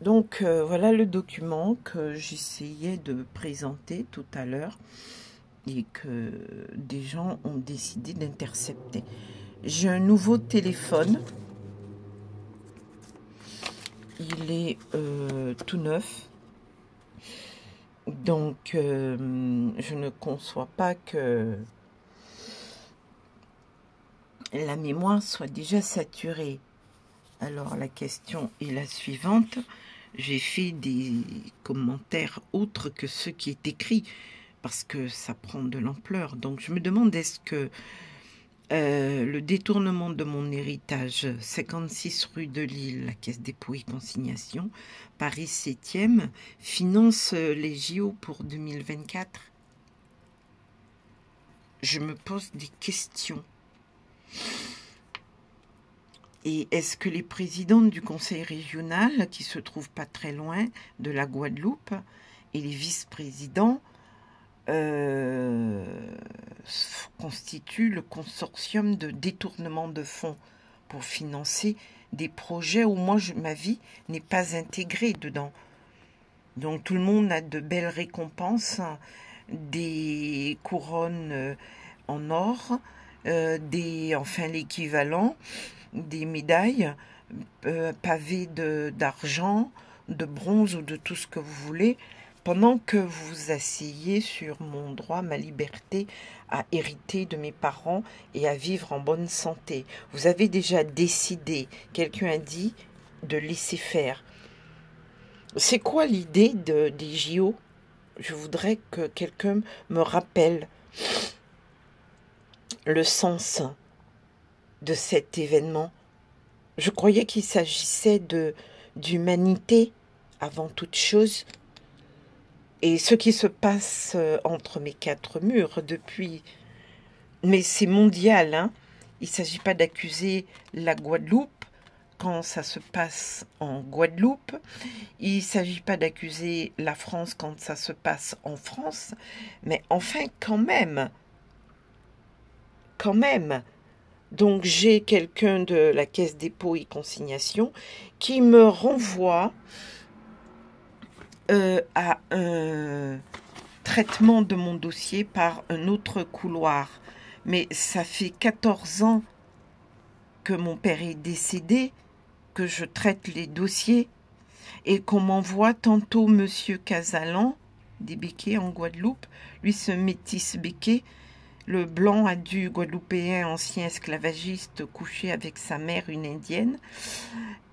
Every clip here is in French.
Donc voilà le document que j'essayais de présenter tout à l'heure et que des gens ont décidé d'intercepter. J'ai un nouveau téléphone. Il est tout neuf. Donc je ne conçois pas que la mémoire soit déjà saturée. Alors la question est la suivante. J'ai fait des commentaires autres que ceux qui est écrit parce que ça prend de l'ampleur. Donc je me demande, est-ce que le détournement de mon héritage, 56 rue de Lille, la Caisse dépôt et consignation, Paris 7e, finance les JO pour 2024? Je me pose des questions. Et est-ce que les présidents du conseil régional, qui se trouvent pas très loin de la Guadeloupe, et les vice-présidents constituent le consortium de détournement de fonds pour financer des projets où moi, ma vie n'est pas intégrée dedans. Donc tout le monde a de belles récompenses, des couronnes en or, enfin l'équivalent, des médailles pavées d'argent, de bronze ou de tout ce que vous voulez, pendant que vous vous asseyez sur mon droit, ma liberté à hériter de mes parents et à vivre en bonne santé. Vous avez déjà décidé, quelqu'un a dit, de laisser faire. C'est quoi l'idée des JO? Je voudrais que quelqu'un me rappelle le sens de cet événement. Je croyais qu'il s'agissait d'humanité avant toute chose. Et ce qui se passe entre mes quatre murs depuis... Mais c'est mondial, hein. Il ne s'agit pas d'accuser la Guadeloupe quand ça se passe en Guadeloupe. Il ne s'agit pas d'accuser la France quand ça se passe en France. Mais enfin, quand même. Quand même. Donc j'ai quelqu'un de la Caisse dépôt et consignation qui me renvoie à un traitement de mon dossier par un autre couloir. Mais ça fait 14 ans que mon père est décédé, que je traite les dossiers et qu'on m'envoie tantôt Monsieur Casalan, des Béquets en Guadeloupe, lui ce métis béquet, le blanc a du Guadeloupéen ancien esclavagiste couché avec sa mère, une indienne.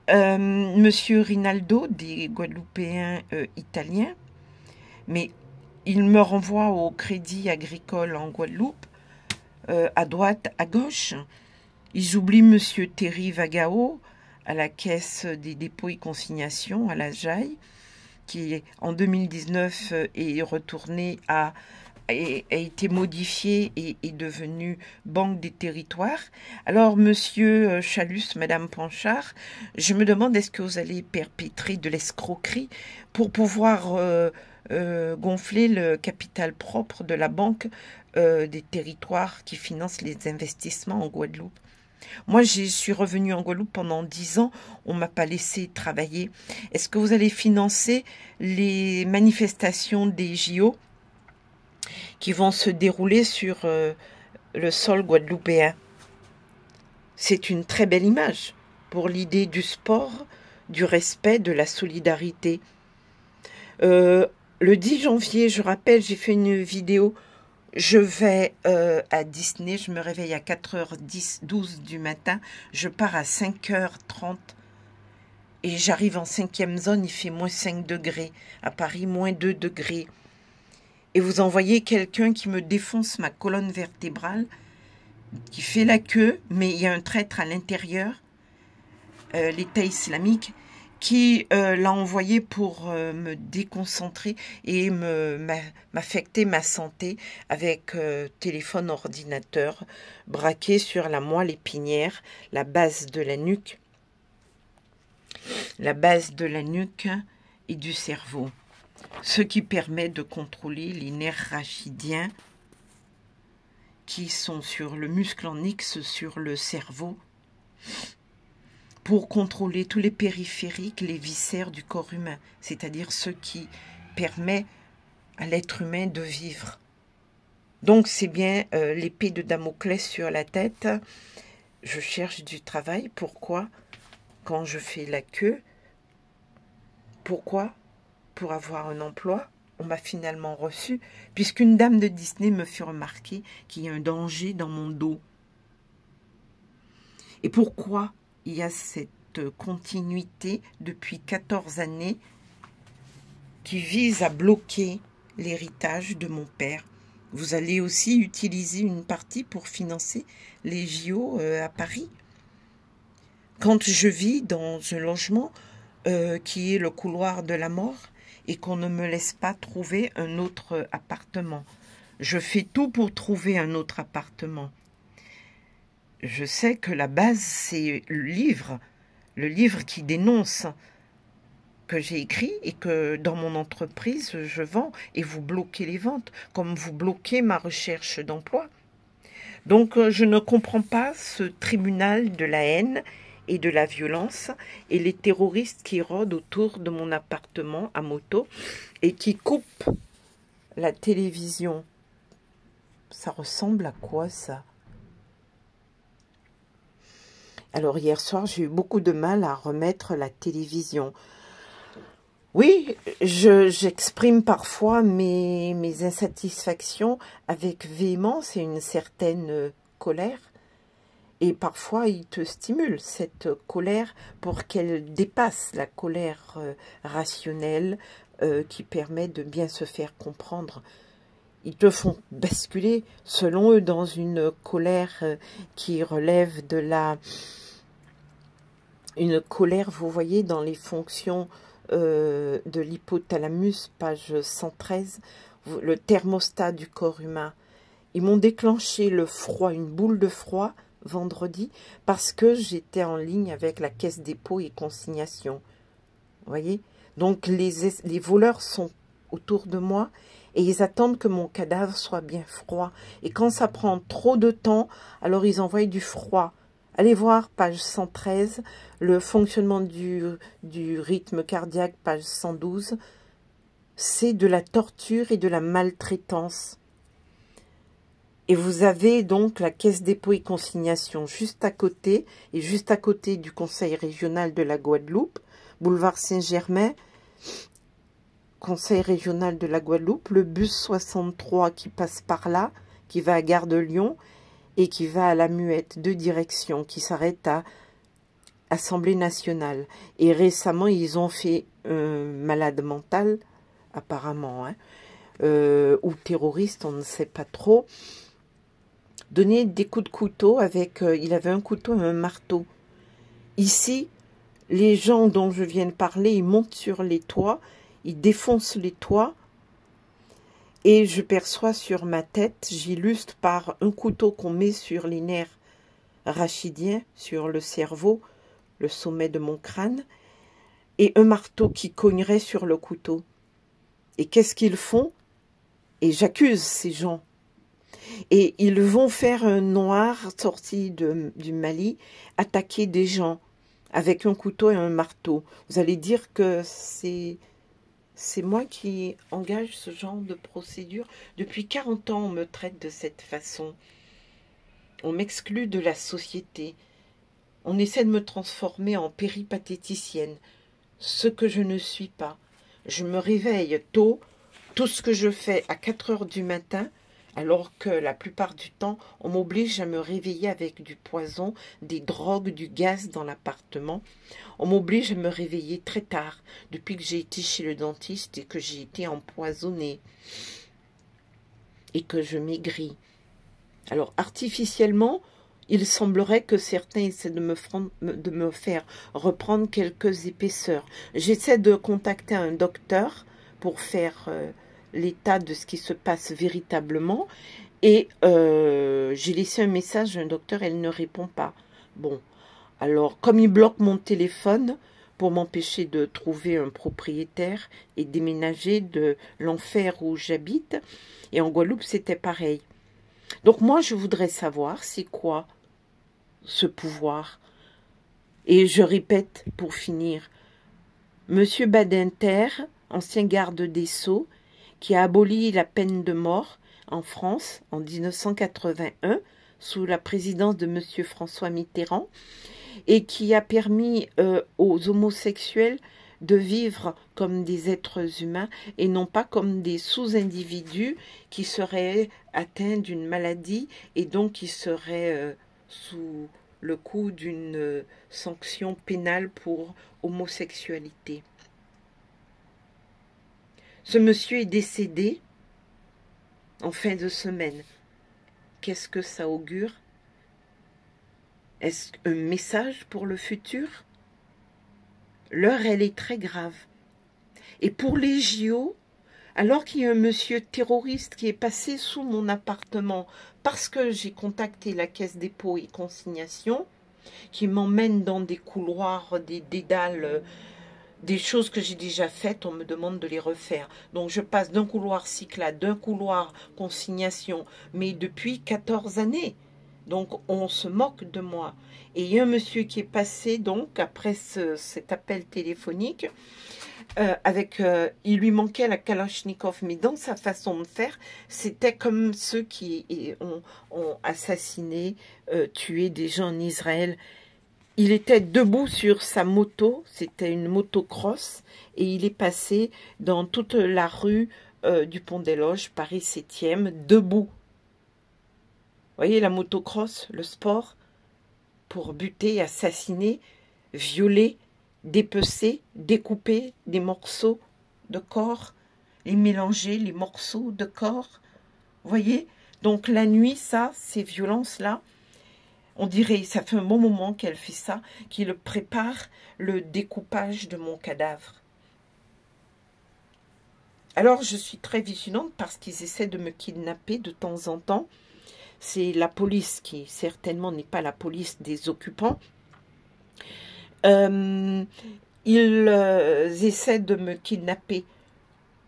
Monsieur Rinaldo, des Guadeloupéens italiens. Mais il me renvoie au Crédit Agricole en Guadeloupe, à droite, à gauche. Ils oublient Monsieur Terry Vagao, à la Caisse des dépôts et consignations, à la JAI, qui en 2019 est retourné a été modifié et est devenu Banque des Territoires. Alors, Monsieur Chalus, Madame Panchard, je me demande, est-ce que vous allez perpétrer de l'escroquerie pour pouvoir gonfler le capital propre de la Banque des Territoires qui finance les investissements en Guadeloupe? Moi, je suis revenue en Guadeloupe pendant 10 ans. On ne m'a pas laissé travailler. Est-ce que vous allez financer les manifestations des JO qui vont se dérouler sur le sol guadeloupéen? C'est une très belle image pour l'idée du sport, du respect, de la solidarité. Le 10 janvier, je rappelle, j'ai fait une vidéo. Je vais à Disney, je me réveille à 4h10, 12 du matin. Je pars à 5h30 et j'arrive en 5e zone, il fait moins 5 degrés. À Paris, moins 2 degrés. Et vous envoyez quelqu'un qui me défonce ma colonne vertébrale, qui fait la queue, mais il y a un traître à l'intérieur, l'État islamique, qui l'a envoyé pour me déconcentrer et m'affecter ma santé avec téléphone, ordinateur, braqué sur la moelle épinière, la base de la nuque et du cerveau. Ce qui permet de contrôler les nerfs rachidiens qui sont sur le muscle en X, sur le cerveau, pour contrôler tous les périphériques, les viscères du corps humain, c'est-à-dire ce qui permet à l'être humain de vivre. Donc c'est bien l'épée de Damoclès sur la tête. Je cherche du travail. Pourquoi? Quand je fais la queue. Pourquoi? Pour avoir un emploi. On m'a finalement reçu, puisqu'une dame de Disney me fit remarquer qu'il y a un danger dans mon dos. Et pourquoi il y a cette continuité depuis 14 années qui vise à bloquer l'héritage de mon père? Vous allez aussi utiliser une partie pour financer les JO à Paris. Quand je vis dans un logement qui est le couloir de la mort et qu'on ne me laisse pas trouver un autre appartement, je fais tout pour trouver un autre appartement. Je sais que la base, c'est le livre qui dénonce, que j'ai écrit et que dans mon entreprise, je vends. Et vous bloquez les ventes, comme vous bloquez ma recherche d'emploi. Donc, je ne comprends pas ce tribunal de la haine et de la violence et les terroristes qui rôdent autour de mon appartement à moto et qui coupent la télévision. Ça ressemble à quoi, ça? Alors, hier soir, j'ai eu beaucoup de mal à remettre la télévision. Oui, j'exprime parfois mes insatisfactions avec véhémence et une certaine colère. Et parfois, il te stimule, cette colère, pour qu'elle dépasse la colère rationnelle qui permet de bien se faire comprendre. Ils te font basculer, selon eux, dans une colère qui relève de la... Une colère, vous voyez, dans les fonctions de l'hypothalamus, page 113, le thermostat du corps humain. Ils m'ont déclenché le froid, une boule de froid, vendredi, parce que j'étais en ligne avec la caisse dépôt et consignation. Vous voyez? Donc, les voleurs sont autour de moi et ils attendent que mon cadavre soit bien froid. Et quand ça prend trop de temps, alors ils envoient du froid. Allez voir, page 113, le fonctionnement du rythme cardiaque, page 112. C'est de la torture et de la maltraitance. Et vous avez donc la caisse dépôt et consignation juste à côté, et juste à côté du conseil régional de la Guadeloupe, boulevard Saint-Germain, conseil régional de la Guadeloupe, le bus 63 qui passe par là, qui va à Gare de Lyon, et qui va à la Muette, 2 directions, qui s'arrête à Assemblée nationale. Et récemment, ils ont fait un malade mental, apparemment, hein, ou terroriste, on ne sait pas trop, donner des coups de couteau avec... il avait un couteau et un marteau. Ici, les gens dont je viens de parler, ils montent sur les toits, ils défoncent les toits, et je perçois sur ma tête, j'illustre par un couteau qu'on met sur les nerfs rachidiens, sur le cerveau, le sommet de mon crâne, et un marteau qui cognerait sur le couteau. Et qu'est-ce qu'ils font? Et j'accuse ces gens. Et ils vont faire un noir sorti du Mali, attaquer des gens avec un couteau et un marteau. Vous allez dire que c'est moi qui engage ce genre de procédure. Depuis 40 ans, on me traite de cette façon. On m'exclut de la société. On essaie de me transformer en péripatéticienne, ce que je ne suis pas. Je me réveille tôt, tout ce que je fais à 4 heures du matin, alors que la plupart du temps, on m'oblige à me réveiller avec du poison, des drogues, du gaz dans l'appartement. On m'oblige à me réveiller très tard, depuis que j'ai été chez le dentiste et que j'ai été empoisonnée et que je maigris. Alors, artificiellement, il semblerait que certains essaient de me faire reprendre quelques épaisseurs. J'essaie de contacter un docteur pour faire... l'état de ce qui se passe véritablement, et j'ai laissé un message à un docteur, elle ne répond pas. Bon, alors comme il bloque mon téléphone pour m'empêcher de trouver un propriétaire et déménager de l'enfer où j'habite, et en Guadeloupe c'était pareil. Donc moi je voudrais savoir c'est quoi ce pouvoir. Et je répète pour finir, Monsieur Badinter, ancien garde des Sceaux, qui a aboli la peine de mort en France en 1981 sous la présidence de Monsieur François Mitterrand et qui a permis aux homosexuels de vivre comme des êtres humains et non pas comme des sous-individus qui seraient atteints d'une maladie et donc qui seraient sous le coup d'une sanction pénale pour homosexualité. Ce monsieur est décédé en fin de semaine. Qu'est-ce que ça augure? Est-ce un message pour le futur? L'heure, elle est très grave. Et pour les JO, alors qu'il y a un monsieur terroriste qui est passé sous mon appartement parce que j'ai contacté la caisse dépôt et consignation, qui m'emmène dans des couloirs, des dédales, des choses que j'ai déjà faites, on me demande de les refaire. Donc je passe d'un couloir Cyclades, d'un couloir consignation, mais depuis 14 années. Donc on se moque de moi. Et il y a un monsieur qui est passé, donc, après cet appel téléphonique, il lui manquait la Kalachnikov, mais dans sa façon de faire, c'était comme ceux qui ont assassiné, tué des gens en Israël. Il était debout sur sa moto, c'était une motocross, et il est passé dans toute la rue du Pont des Loges, Paris 7e, debout. Vous voyez la motocross, le sport, pour buter, assassiner, violer, dépecer, découper des morceaux de corps, et mélanger les morceaux de corps. Vous voyez? Donc la nuit, ça, ces violences-là, on dirait, ça fait un bon moment qu'elle fait ça, qu'il prépare le découpage de mon cadavre. Alors, je suis très vigilante parce qu'ils essaient de me kidnapper de temps en temps. C'est la police qui, certainement, n'est pas la police des occupants. Ils essaient de me kidnapper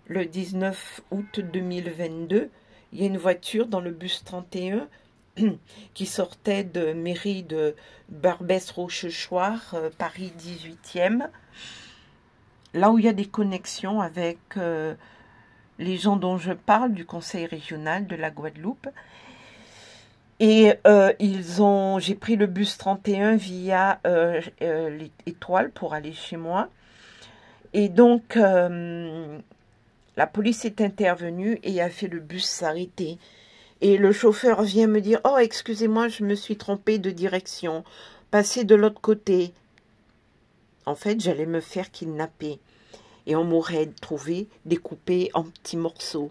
le 19 août 2022. Il y a une voiture dans le bus 31 qui sortait de mairie de Barbès-Rochechouart, Paris 18e, là où il y a des connexions avec les gens dont je parle, du conseil régional de la Guadeloupe. Et j'ai pris le bus 31 via l'Étoile pour aller chez moi. Et donc, la police est intervenue et a fait le bus s'arrêter. Et le chauffeur vient me dire « Oh, excusez-moi, je me suis trompé de direction. Passez de l'autre côté. » En fait, j'allais me faire kidnapper. Et on m'aurait trouvé découpé en petits morceaux.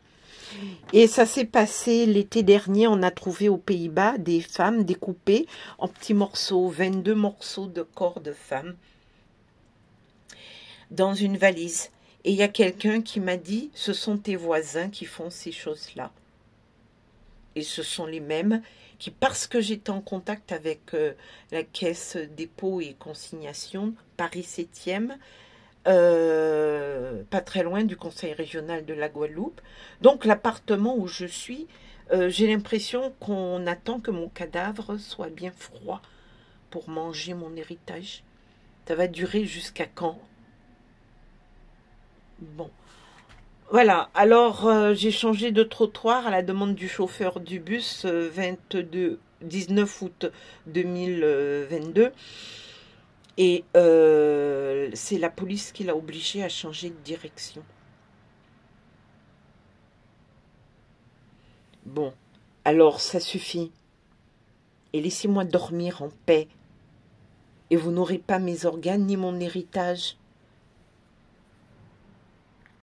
Et ça s'est passé l'été dernier. On a trouvé aux Pays-Bas des femmes découpées en petits morceaux. 22 morceaux de corps de femmes dans une valise. Et il y a quelqu'un qui m'a dit « Ce sont tes voisins qui font ces choses-là. » Et ce sont les mêmes qui, parce que j'étais en contact avec la caisse dépôt et consignation, Paris 7e, pas très loin du conseil régional de la Guadeloupe. Donc l'appartement où je suis, j'ai l'impression qu'on attend que mon cadavre soit bien froid pour manger mon héritage. Ça va durer jusqu'à quand? Bon. Voilà, alors j'ai changé de trottoir à la demande du chauffeur du bus 19 août 2022 et c'est la police qui l'a obligé à changer de direction. Bon, alors ça suffit et laissez-moi dormir en paix et vous n'aurez pas mes organes ni mon héritage.